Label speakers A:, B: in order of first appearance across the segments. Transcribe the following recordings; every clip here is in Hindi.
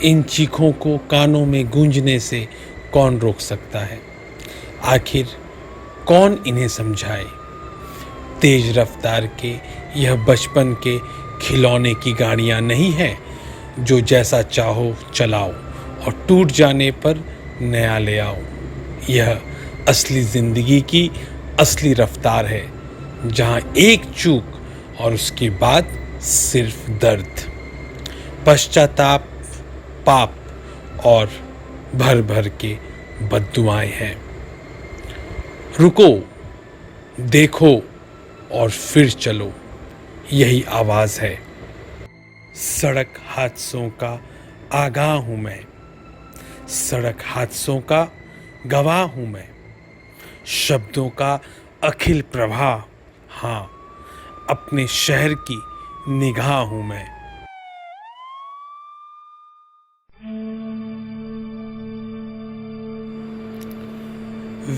A: इन चीखों को कानों में गूंजने से कौन रोक सकता है? आखिर कौन इन्हें समझाए? तेज रफ्तार के यह बचपन के खिलौने की गाड़ियां नहीं है जो जैसा चाहो चलाओ और टूट जाने पर नया ले आओ। यह असली जिंदगी की असली रफ्तार है, जहां एक चूक और उसके बाद सिर्फ दर्द, पश्चाताप, पाप और भर भर के बद्दुआएं हैं। रुको, देखो और फिर चलो, यही आवाज है। सड़क हादसों का आगाह हूं मैं, सड़क हादसों का गवाह हूं मैं, शब्दों का अखिल प्रवाह, हाँ, अपने शहर की निगाह हूं मैं।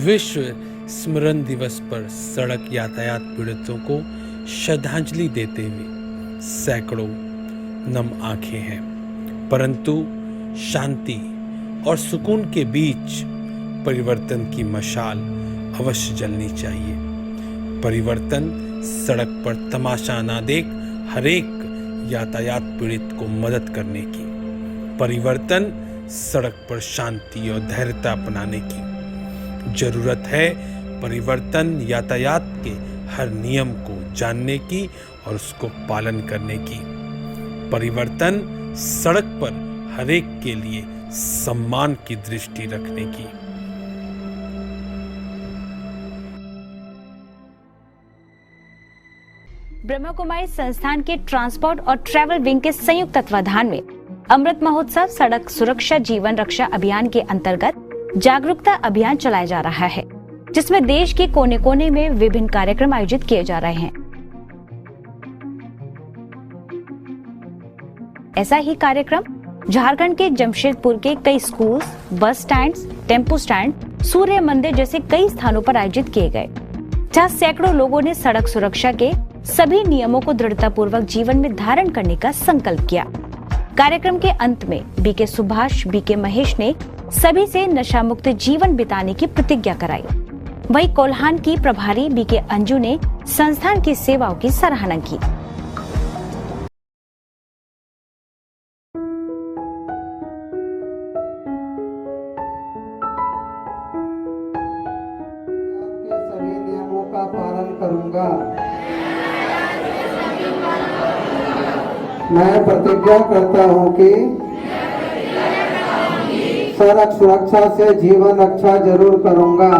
A: विश्व स्मरण दिवस पर सड़क यातायात पीड़ितों को श्रद्धांजलि देते हुए सैकड़ों नम आंखें हैं, परंतु शांति और सुकून के बीच परिवर्तन की मशाल अवश्य जलनी चाहिए। परिवर्तन सड़क पर तमाशा ना देख हरेक यातायात पीड़ित को मदद करने की, परिवर्तन सड़क पर शांति और धैर्यता अपनाने की जरूरत है। परिवर्तन यातायात के हर नियम को जानने की और उसको पालन करने की, परिवर्तन सड़क पर हरेक के लिए सम्मान की दृष्टि रखने की।
B: ब्रह्मा कुमारी संस्थान के ट्रांसपोर्ट और ट्रैवल विंग के संयुक्त तत्वाधान में अमृत महोत्सव सड़क सुरक्षा जीवन रक्षा अभियान के अंतर्गत जागरूकता अभियान चलाया जा रहा है, जिसमें देश के कोने कोने में विभिन्न कार्यक्रम आयोजित किए जा रहे हैं। ऐसा ही कार्यक्रम झारखंड के जमशेदपुर के कई school, bus stand, tempo stand, सूर्य मंदिर जैसे कई स्थानों पर आयोजित किए गए, जहां सैकड़ों लोगों ने सड़क सुरक्षा के सभी नियमों को दृढ़तापूर्वक जीवन में धारण करने का संकल्प किया। कार्यक्रम के अंत में बीके सुभाष, बीके महेश ने सभी से नशा मुक्त जीवन बिताने की प्रतिज्ञा कराई। वहीं कोल्हान की प्रभारी बीके अंजू ने संस्थान की सेवाओं की सराहना की।
C: सभी नियमों का पालन करूंगा। मैं प्रतिज्ञा करता हूं कि सड़क सुरक्षा से जीवन रक्षा जरूर करूंगा।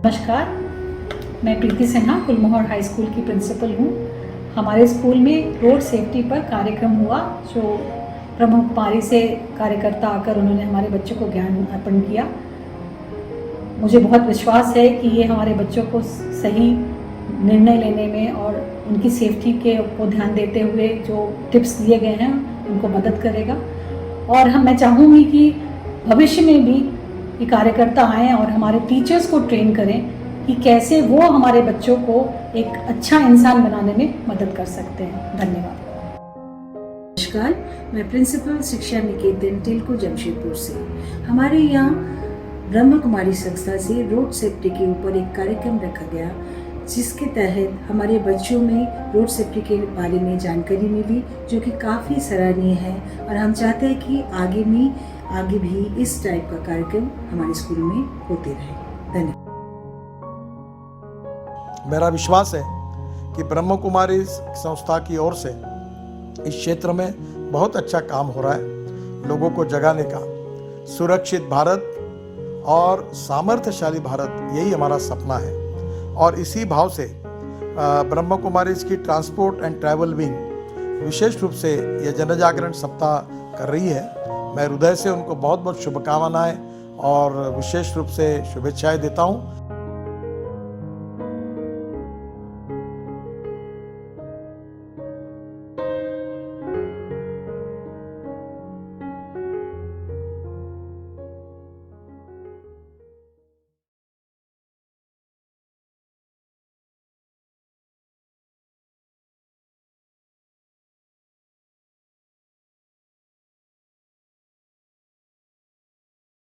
D: नमस्कार, मैं प्रीति सिन्हा गुलमोहर हाई स्कूल की प्रिंसिपल हूँ। हमारे स्कूल में रोड सेफ्टी पर कार्यक्रम हुआ, जो ब्रह्मा कुमारी से कार्यकर्ता आकर उन्होंने हमारे बच्चों को ज्ञान अर्पण किया। मुझे बहुत विश्वास है कि ये हमारे बच्चों को सही निर्णय लेने में और उनकी सेफ्टी के को ध्यान देते हुए जो टिप्स दिए गए हैं उनको मदद करेगा। और मैं चाहूँगी कि भविष्य में भी ये कार्यकर्ता आएँ और हमारे टीचर्स को ट्रेन करें कि कैसे वो हमारे बच्चों को एक अच्छा इंसान बनाने में मदद कर सकते हैं। धन्यवाद।
E: नमस्कार, मैं प्रिंसिपल शिक्षा निकेतन टिल्को जमशेदपुर से। हमारे यहाँ ब्रह्म कुमारी संस्था से रोड सेफ्टी के ऊपर एक कार्यक्रम रखा गया, जिसके तहत हमारे बच्चों में रोड सेफ्टी के बारे में जानकारी मिली, जो कि काफ़ी सराहनीय है। और हम चाहते हैं कि आगे भी इस टाइप का कार्यक्रम हमारे स्कूल में होते रहे। धन्यवाद।
F: मेरा विश्वास है कि ब्रह्म कुमारी संस्था की ओर से इस क्षेत्र में बहुत अच्छा काम हो रहा है। लोगों को जगाने का, सुरक्षित भारत और सामर्थ्यशाली भारत, यही हमारा सपना है। और इसी भाव से ब्रह्म कुमारी की ट्रांसपोर्ट एंड ट्रैवल विंग विशेष रूप से यह जन जागरण सप्ताह कर रही है। मैं हृदय से उनको बहुत बहुत शुभकामनाएं और विशेष रूप से शुभेच्छाएं देता हूं।